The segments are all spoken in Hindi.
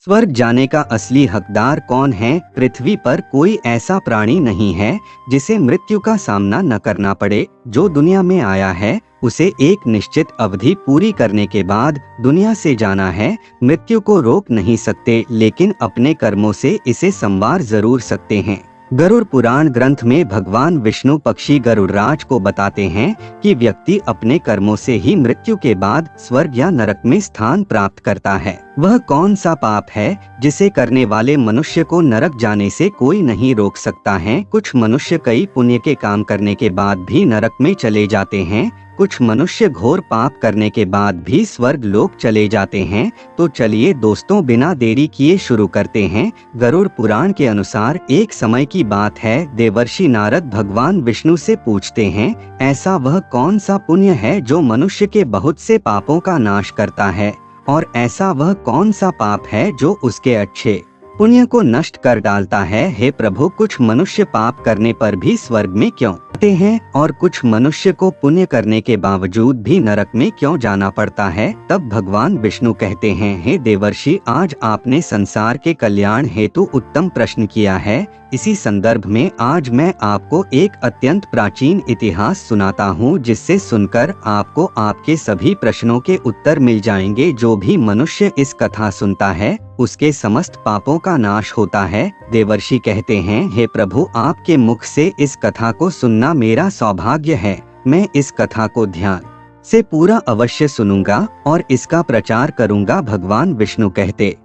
स्वर्ग जाने का असली हकदार कौन है? पृथ्वी पर कोई ऐसा प्राणी नहीं है जिसे मृत्यु का सामना न करना पड़े। जो दुनिया में आया है उसे एक निश्चित अवधि पूरी करने के बाद दुनिया से जाना है। मृत्यु को रोक नहीं सकते, लेकिन अपने कर्मों से इसे संवार जरूर सकते हैं। गरुड़ पुराण ग्रंथ में भगवान विष्णु पक्षी गरुड़राज को बताते हैं कि व्यक्ति अपने कर्मों से ही मृत्यु के बाद स्वर्ग या नरक में स्थान प्राप्त करता है। वह कौन सा पाप है जिसे करने वाले मनुष्य को नरक जाने से कोई नहीं रोक सकता है? कुछ मनुष्य कई पुण्य के काम करने के बाद भी नरक में चले जाते हैं। कुछ मनुष्य घोर पाप करने के बाद भी स्वर्ग लोक चले जाते हैं। तो चलिए दोस्तों, बिना देरी किए शुरू करते हैं। गरुड़ पुराण के अनुसार एक समय की बात है, देवर्षि नारद भगवान विष्णु से पूछते हैं, ऐसा वह कौन सा पुण्य है जो मनुष्य के बहुत से पापों का नाश करता है, और ऐसा वह कौन सा पाप है जो उसके अच्छे पुण्य को नष्ट कर डालता है? हे प्रभु, कुछ मनुष्य पाप करने पर भी स्वर्ग में क्यों जाते हैं और कुछ मनुष्य को पुण्य करने के बावजूद भी नरक में क्यों जाना पड़ता है? तब भगवान विष्णु कहते हैं, हे देवर्षि, आज आपने संसार के कल्याण हेतु उत्तम प्रश्न किया है। इसी संदर्भ में आज मैं आपको एक अत्यंत प्राचीन इतिहास सुनाता हूँ, जिससे सुनकर आपको आपके सभी प्रश्नों के उत्तर मिल जाएंगे। जो भी मनुष्य इस कथा सुनता है उसके समस्त पापों का नाश होता है। देवर्षि कहते हैं, हे प्रभु, आपके मुख से इस कथा को सुनना मेरा सौभाग्य है। मैं इस कथा को ध्यान से पूरा अवश्य सुनूंगा और इसका प्रचार करूंगा। भगवान विष्णु कहते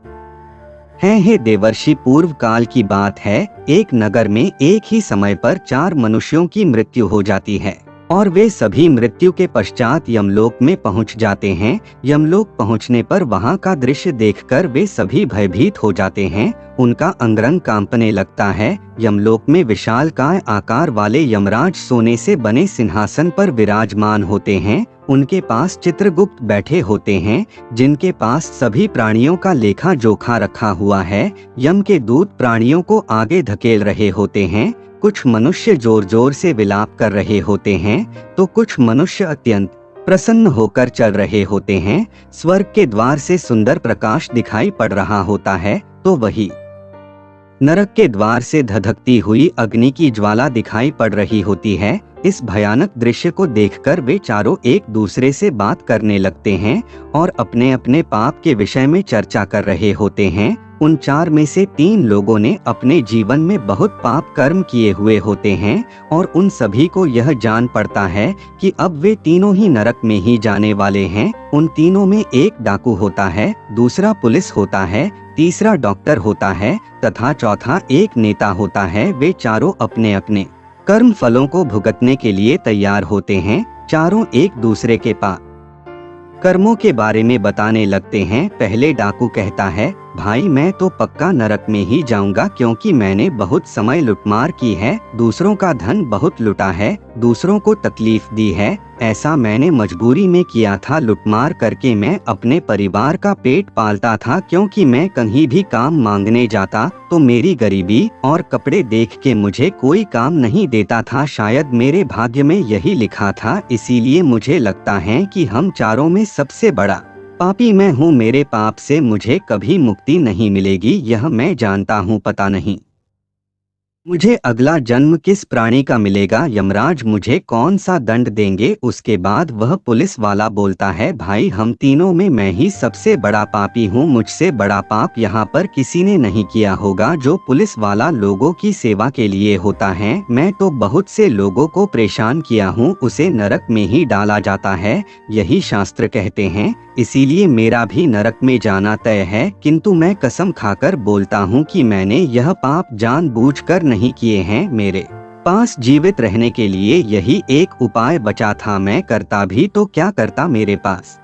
हैं, हे देवर्षि, पूर्व काल की बात है। एक नगर में एक ही समय पर 4 मनुष्यों की मृत्यु हो जाती है और वे सभी मृत्यु के पश्चात यमलोक में पहुंच जाते हैं। यमलोक पहुंचने पर वहां का दृश्य देखकर वे सभी भयभीत हो जाते हैं। उनका अंगरंग कांपने लगता है। यमलोक में विशालकाय आकार वाले यमराज सोने से बने सिंहासन पर विराजमान होते हैं। उनके पास चित्रगुप्त बैठे होते हैं, जिनके पास सभी प्राणियों का लेखा जोखा रखा हुआ है। यम के दूत प्राणियों को आगे धकेल रहे होते हैं। कुछ मनुष्य जोर जोर से विलाप कर रहे होते हैं, तो कुछ मनुष्य अत्यंत प्रसन्न होकर चल रहे होते हैं। स्वर्ग के द्वार से सुंदर प्रकाश दिखाई पड़ रहा होता है, तो वही नरक के द्वार से धधकती हुई अग्नि की ज्वाला दिखाई पड़ रही होती है। इस भयानक दृश्य को देखकर वे चारों एक दूसरे से बात करने लगते हैं और अपने अपने पाप के विषय में चर्चा कर रहे होते हैं। उन 4 में से 3 लोगों ने अपने जीवन में बहुत पाप कर्म किए हुए होते हैं और उन सभी को यह जान पड़ता है कि अब वे तीनों ही नरक में ही जाने वाले हैं। उन तीनों में एक डाकू होता है, दूसरा पुलिस होता है, तीसरा डॉक्टर होता है तथा चौथा एक नेता होता है। वे चारों अपने अपने कर्म फलों को भुगतने के लिए तैयार होते हैं। चारों एक दूसरे के पाप कर्मों के बारे में बताने लगते हैं। पहले डाकू कहता है, भाई, मैं तो पक्का नरक में ही जाऊंगा, क्योंकि मैंने बहुत समय लुटमार की है, दूसरों का धन बहुत लुटा है, दूसरों को तकलीफ दी है। ऐसा मैंने मजबूरी में किया था। लुटमार करके मैं अपने परिवार का पेट पालता था, क्योंकि मैं कहीं भी काम मांगने जाता तो मेरी गरीबी और कपड़े देख के मुझे कोई काम नहीं देता था। शायद मेरे भाग्य में यही लिखा था, इसीलिए मुझे लगता है कि हम चारों में सबसे बड़ा पापी मैं हूँ। मेरे पाप से मुझे कभी मुक्ति नहीं मिलेगी, यह मैं जानता हूँ। पता नहीं मुझे अगला जन्म किस प्राणी का मिलेगा, यमराज मुझे कौन सा दंड देंगे। उसके बाद वह पुलिस वाला बोलता है, भाई, हम तीनों में मैं ही सबसे बड़ा पापी हूँ। मुझसे बड़ा पाप यहाँ पर किसी ने नहीं किया होगा। जो पुलिस वाला लोगों की सेवा के लिए होता है, मैं तो बहुत से लोगों को परेशान किया हूँ, उसे नरक में ही डाला जाता है, यही शास्त्र कहते हैं। इसीलिए मेरा भी नरक में जाना तय है। किंतु मैं कसम खाकर बोलता हूँ कि मैंने यह पाप जानबूझकर नहीं किए हैं। मेरे पास जीवित रहने के लिए यही एक उपाय बचा था। मैं करता भी तो क्या करता, मेरे पास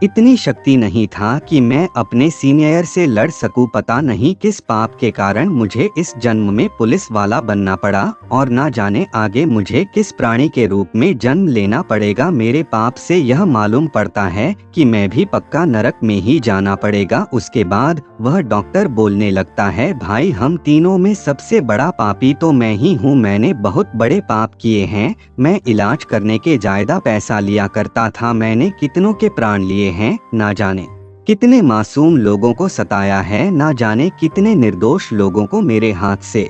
इतनी शक्ति नहीं था कि मैं अपने सीनियर से लड़ सकूं। पता नहीं किस पाप के कारण मुझे इस जन्म में पुलिस वाला बनना पड़ा और ना जाने आगे मुझे किस प्राणी के रूप में जन्म लेना पड़ेगा। मेरे पाप से यह मालूम पड़ता है कि मैं भी पक्का नरक में ही जाना पड़ेगा। उसके बाद वह डॉक्टर बोलने लगता है, भाई, हम तीनों में सबसे बड़ा पापी तो मैं ही हूँ। मैंने बहुत बड़े पाप किए हैं। मैं इलाज करने के ज्यादा पैसा लिया करता था। मैंने कितनों के प्राण लिए हैं, ना जाने कितने मासूम लोगों को सताया है, ना जाने कितने निर्दोष लोगों को मेरे हाथ से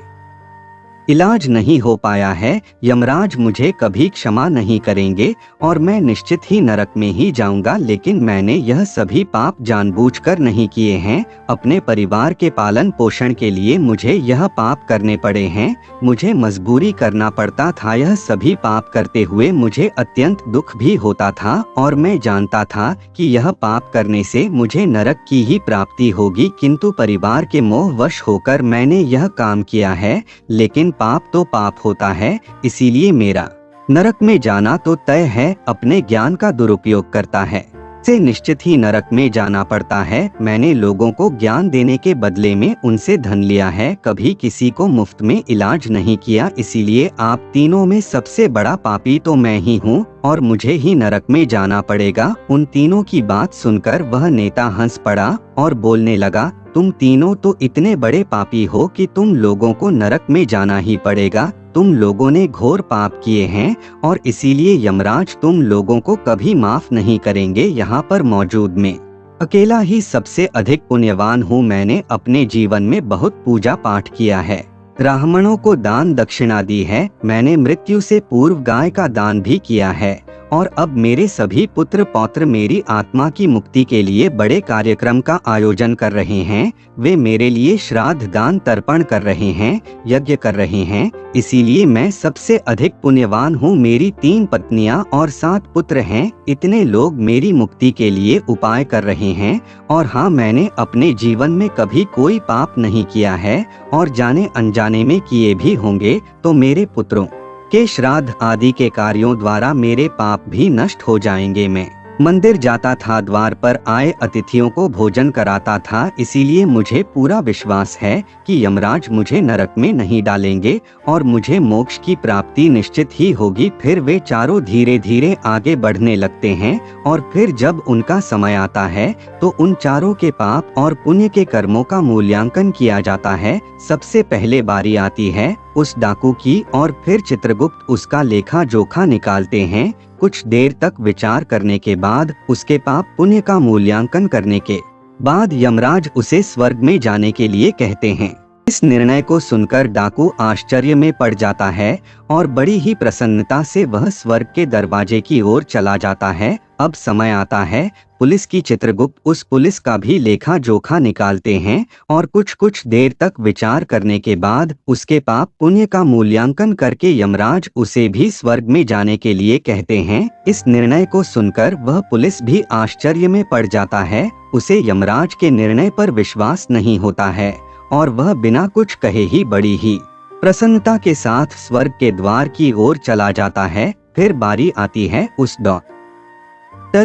इलाज नहीं हो पाया है। यमराज मुझे कभी क्षमा नहीं करेंगे और मैं निश्चित ही नरक में ही जाऊंगा। लेकिन मैंने यह सभी पाप जानबूझकर नहीं किए हैं। अपने परिवार के पालन पोषण के लिए मुझे यह पाप करने पड़े हैं। मुझे मजबूरी करना पड़ता था। यह सभी पाप करते हुए मुझे अत्यंत दुख भी होता था और मैं जानता था कि यह पाप करने से मुझे नरक की ही प्राप्ति होगी, किंतु परिवार के मोहवश होकर मैंने यह काम किया है। लेकिन पाप तो पाप होता है, इसीलिए मेरा नरक में जाना तो तय है। अपने ज्ञान का दुरुपयोग करता है से निश्चित ही नरक में जाना पड़ता है। मैंने लोगों को ज्ञान देने के बदले में उनसे धन लिया है, कभी किसी को मुफ्त में इलाज नहीं किया। इसीलिए आप तीनों में सबसे बड़ा पापी तो मैं ही हूँ और मुझे ही नरक में जाना पड़ेगा। उन तीनों की बात सुनकर वह नेता हंस पड़ा और बोलने लगा, तुम तीनों तो इतने बड़े पापी हो कि तुम लोगों को नरक में जाना ही पड़ेगा। तुम लोगों ने घोर पाप किए हैं और इसीलिए यमराज तुम लोगों को कभी माफ नहीं करेंगे। यहाँ पर मौजूद मैं अकेला ही सबसे अधिक पुण्यवान हूँ। मैंने अपने जीवन में बहुत पूजा पाठ किया है, ब्राह्मणों को दान दक्षिणा दी है। मैंने मृत्यु से पूर्व गाय का दान भी किया है और अब मेरे सभी पुत्र पौत्र मेरी आत्मा की मुक्ति के लिए बड़े कार्यक्रम का आयोजन कर रहे हैं। वे मेरे लिए श्राद्ध दान तर्पण कर रहे हैं, यज्ञ कर रहे हैं। इसीलिए मैं सबसे अधिक पुण्यवान हूँ। मेरी 3 पत्नियां और 7 पुत्र हैं। इतने लोग मेरी मुक्ति के लिए उपाय कर रहे हैं। और हाँ, मैंने अपने जीवन में कभी कोई पाप नहीं किया है और जाने अनजाने में किए भी होंगे तो मेरे पुत्रों के श्राद्ध आदि के कार्यों द्वारा मेरे पाप भी नष्ट हो जाएंगे। मैं मंदिर जाता था, द्वार पर आए अतिथियों को भोजन कराता था। इसीलिए मुझे पूरा विश्वास है कि यमराज मुझे नरक में नहीं डालेंगे और मुझे मोक्ष की प्राप्ति निश्चित ही होगी। फिर वे चारों धीरे धीरे आगे बढ़ने लगते हैं और फिर जब उनका समय आता है तो उन चारों के पाप और पुण्य के कर्मों का मूल्यांकन किया जाता है। सबसे पहले बारी आती है उस डाकू की और फिर चित्रगुप्त उसका लेखा जोखा निकालते हैं। कुछ देर तक विचार करने के बाद, उसके पाप पुण्य का मूल्यांकन करने के बाद यमराज उसे स्वर्ग में जाने के लिए कहते हैं। इस निर्णय को सुनकर डाकू आश्चर्य में पड़ जाता है और बड़ी ही प्रसन्नता से वह स्वर्ग के दरवाजे की ओर चला जाता है। अब समय आता है पुलिस की। चित्रगुप्त उस पुलिस का भी लेखा जोखा निकालते हैं और कुछ देर तक विचार करने के बाद उसके पाप पुण्य का मूल्यांकन करके यमराज उसे भी स्वर्ग में जाने के लिए कहते हैं। इस निर्णय को सुनकर वह पुलिस भी आश्चर्य में पड़ जाता है। उसे यमराज के निर्णय पर विश्वास नहीं होता है और वह बिना कुछ कहे ही बड़ी ही प्रसन्नता के साथ स्वर्ग के द्वार की ओर चला जाता है। फिर बारी आती है उस डॉक्टर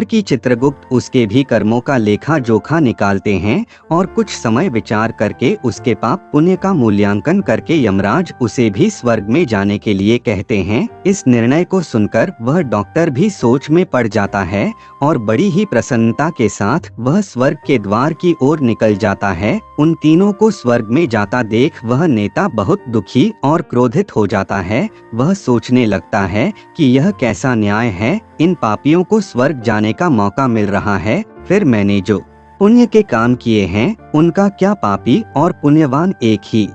की। चित्रगुप्त उसके भी कर्मों का लेखा जोखा निकालते हैं और कुछ समय विचार करके उसके पाप पुण्य का मूल्यांकन करके यमराज उसे भी स्वर्ग में जाने के लिए कहते हैं। इस निर्णय को सुनकर वह डॉक्टर भी सोच में पड़ जाता है और बड़ी ही प्रसन्नता के साथ वह स्वर्ग के द्वार की ओर निकल जाता है। उन तीनों को स्वर्ग में जाता देख वह नेता बहुत दुखी और क्रोधित हो जाता है। वह सोचने लगता है कि यह कैसा न्याय है, इन पापियों को स्वर्ग जाने का मौका मिल रहा है, फिर मैंने जो पुण्य के काम किए हैं उनका क्या, पापी और पुण्यवान एक ही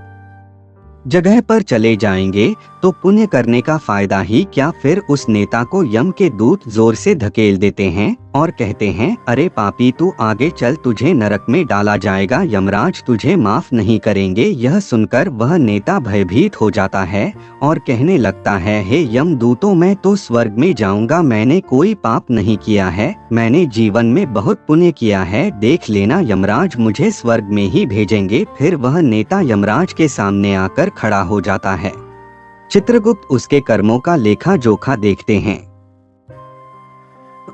जगह पर चले जाएंगे तो पुण्य करने का फायदा ही क्या। फिर उस नेता को यम के दूत जोर से धकेल देते हैं और कहते हैं, अरे पापी तू आगे चल, तुझे नरक में डाला जाएगा, यमराज तुझे माफ नहीं करेंगे। यह सुनकर वह नेता भयभीत हो जाता है और कहने लगता है, हे यम दूतों, मैं तो स्वर्ग में जाऊंगा, मैंने कोई पाप नहीं किया है, मैंने जीवन में बहुत पुण्य किया है, देख लेना यमराज मुझे स्वर्ग में ही भेजेंगे। फिर वह नेता यमराज के सामने आकर खड़ा हो जाता है। चित्रगुप्त उसके कर्मों का लेखा जोखा देखते हैं,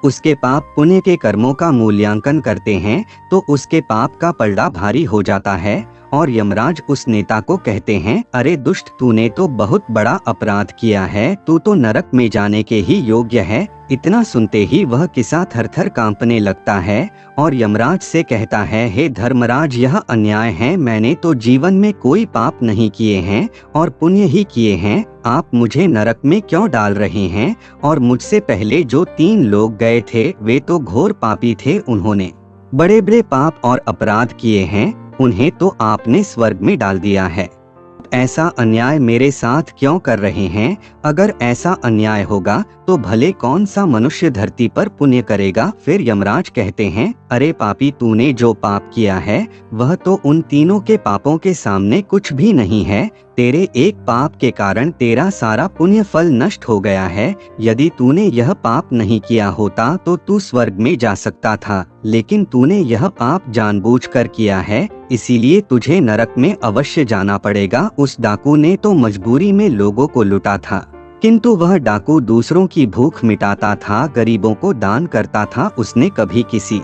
उसके पाप पुण्य के कर्मों का मूल्यांकन करते हैं तो उसके पाप का पलड़ा भारी हो जाता है और यमराज उस नेता को कहते हैं, अरे दुष्ट, तूने तो बहुत बड़ा अपराध किया है, तू तो नरक में जाने के ही योग्य है। इतना सुनते ही वह किसा थरथर कांपने लगता है और यमराज से कहता है, हे धर्मराज, यह अन्याय है, मैंने तो जीवन में कोई पाप नहीं किए हैं और पुण्य ही किए हैं, आप मुझे नरक में क्यों डाल रहे हैं। और मुझसे पहले जो 3 लोग गए थे वे तो घोर पापी थे, उन्होंने बड़े बड़े पाप और अपराध किए हैं, उन्हें तो आपने स्वर्ग में डाल दिया है। ऐसा अन्याय मेरे साथ क्यों कर रहे हैं? अगर ऐसा अन्याय होगा तो भले कौन सा मनुष्य धरती पर पुण्य करेगा। फिर यमराज कहते हैं, अरे पापी, तूने जो पाप किया है वह तो उन तीनों के पापों के सामने कुछ भी नहीं है। तेरे एक पाप के कारण तेरा सारा पुण्य फल नष्ट हो गया है। यदि तूने यह पाप नहीं किया होता तो तू स्वर्ग में जा सकता था, लेकिन तूने यह पाप जानबूझकर किया है, इसीलिए तुझे नरक में अवश्य जाना पड़ेगा। उस डाकू ने तो मजबूरी में लोगों को लूटा था, किंतु वह डाकू दूसरों की भूख मिटाता था, गरीबों को दान करता था। उसने कभी किसी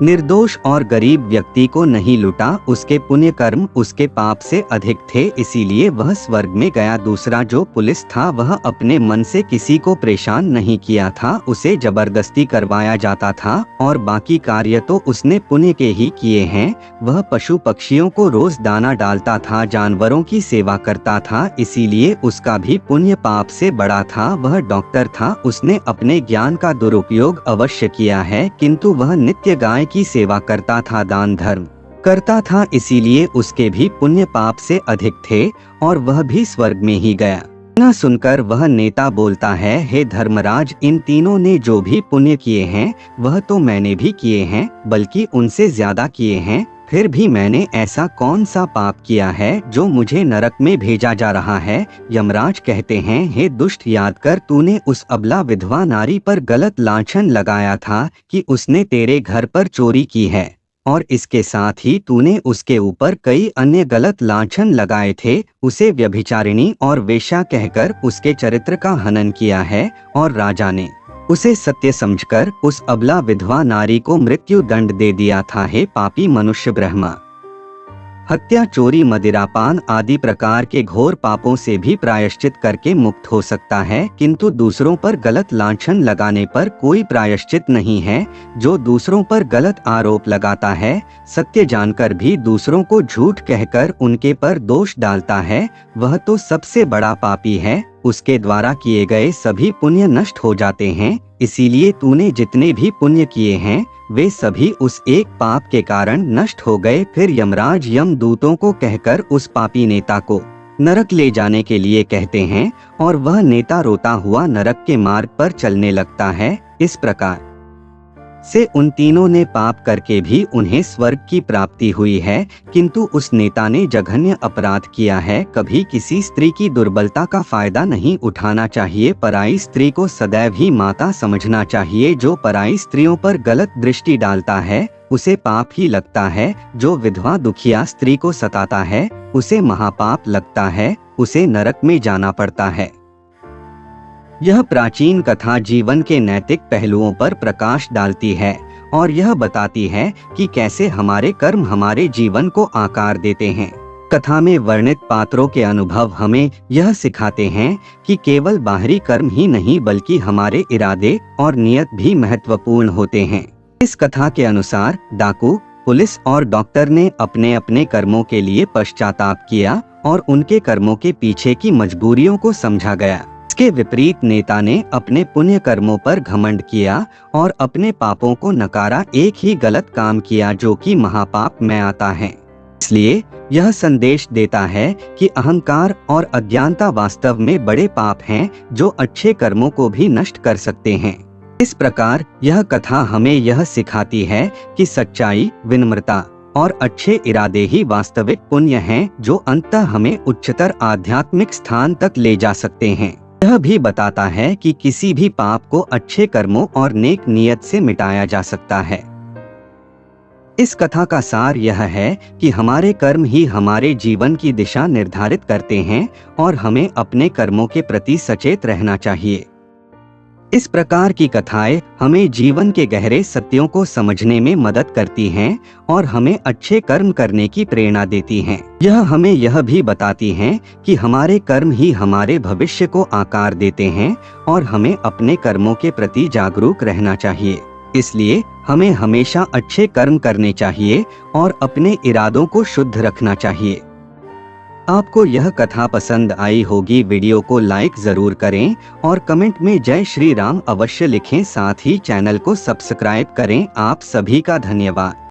निर्दोष और गरीब व्यक्ति को नहीं लूटा। उसके पुण्य कर्म उसके पाप से अधिक थे, इसीलिए वह स्वर्ग में गया। दूसरा जो पुलिस था वह अपने मन से किसी को परेशान नहीं किया था, उसे जबरदस्ती करवाया जाता था और बाकी कार्य तो उसने पुण्य के ही किए हैं। वह पशु पक्षियों को रोज दाना डालता था, जानवरों की सेवा करता था, इसीलिए उसका भी पुण्य पाप से बड़ा था। वह डॉक्टर था, उसने अपने ज्ञान का दुरुपयोग अवश्य किया है, किंतु वह नित्य गाय की सेवा करता था, दान धर्म करता था, इसीलिए उसके भी पुण्य पाप से अधिक थे और वह भी स्वर्ग में ही गया। न सुनकर वह नेता बोलता है, हे धर्मराज, इन तीनों ने जो भी पुण्य किए हैं वह तो मैंने भी किए हैं, बल्कि उनसे ज्यादा किए हैं। फिर भी मैंने ऐसा कौन सा पाप किया है जो मुझे नरक में भेजा जा रहा है? यमराज कहते हैं, हे दुष्ट, याद कर, तूने उस अबला विधवा नारी पर गलत लांछन लगाया था कि उसने तेरे घर पर चोरी की है, और इसके साथ ही तूने उसके ऊपर कई अन्य गलत लांछन लगाए थे। उसे व्यभिचारिणी और वेश्या कहकर उसके चरित्र का हनन किया है और राजा ने उसे सत्य समझकर उस अबला विधवा नारी को मृत्यु दंड दे दिया था। हे पापी मनुष्य, ब्रह्मा हत्या, चोरी, मदिरापान आदि प्रकार के घोर पापों से भी प्रायश्चित करके मुक्त हो सकता है, किंतु दूसरों पर गलत लांछन लगाने पर कोई प्रायश्चित नहीं है। जो दूसरों पर गलत आरोप लगाता है, सत्य जानकर भी दूसरों को झूठ कहकर उनके पर दोष डालता है, वह तो सबसे बड़ा पापी है। उसके द्वारा किए गए सभी पुण्य नष्ट हो जाते हैं, इसीलिए तूने जितने भी पुण्य किए हैं वे सभी उस एक पाप के कारण नष्ट हो गए। फिर यमराज यमदूतों को कहकर उस पापी नेता को नरक ले जाने के लिए कहते हैं और वह नेता रोता हुआ नरक के मार्ग पर चलने लगता है। इस प्रकार से उन तीनों ने पाप करके भी उन्हें स्वर्ग की प्राप्ति हुई है, किंतु उस नेता ने जघन्य अपराध किया है। कभी किसी स्त्री की दुर्बलता का फायदा नहीं उठाना चाहिए। पराई स्त्री को सदैव ही माता समझना चाहिए। जो पराई स्त्रियों पर गलत दृष्टि डालता है उसे पाप ही लगता है। जो विधवा दुखिया स्त्री को सताता है उसे महापाप लगता है, उसे नरक में जाना पड़ता है। यह प्राचीन कथा जीवन के नैतिक पहलुओं पर प्रकाश डालती है और यह बताती है कि कैसे हमारे कर्म हमारे जीवन को आकार देते हैं। कथा में वर्णित पात्रों के अनुभव हमें यह सिखाते हैं कि केवल बाहरी कर्म ही नहीं बल्कि हमारे इरादे और नियत भी महत्वपूर्ण होते हैं। इस कथा के अनुसार डाकू, पुलिस और डॉक्टर ने अपने अपने कर्मों के लिए पश्चाताप किया और उनके कर्मों के पीछे की मजबूरियों को समझा गया। इसके विपरीत नेता ने अपने पुण्य कर्मों पर घमंड किया और अपने पापों को नकारा। एक ही गलत काम किया जो कि महापाप में आता है। इसलिए यह संदेश देता है कि अहंकार और अज्ञानता वास्तव में बड़े पाप हैं जो अच्छे कर्मों को भी नष्ट कर सकते हैं। इस प्रकार यह कथा हमें यह सिखाती है कि सच्चाई, विनम्रता और अच्छे इरादे ही वास्तविक पुण्य हैं जो अंततः हमें उच्चतर आध्यात्मिक स्थान तक ले जा सकते हैं। यह भी बताता है कि किसी भी पाप को अच्छे कर्मों और नेक नियत से मिटाया जा सकता है। इस कथा का सार यह है कि हमारे कर्म ही हमारे जीवन की दिशा निर्धारित करते हैं और हमें अपने कर्मों के प्रति सचेत रहना चाहिए। इस प्रकार की कथाएं हमें जीवन के गहरे सत्यों को समझने में मदद करती हैं और हमें अच्छे कर्म करने की प्रेरणा देती हैं। यह हमें यह भी बताती हैं कि हमारे कर्म ही हमारे भविष्य को आकार देते हैं और हमें अपने कर्मों के प्रति जागरूक रहना चाहिए। इसलिए हमें हमेशा अच्छे कर्म करने चाहिए और अपने इरादों को शुद्ध रखना चाहिए। आपको यह कथा पसंद आई होगी। वीडियो को लाइक जरूर करें और कमेंट में जय श्री राम अवश्य लिखें। साथ ही चैनल को सब्सक्राइब करें। आप सभी का धन्यवाद।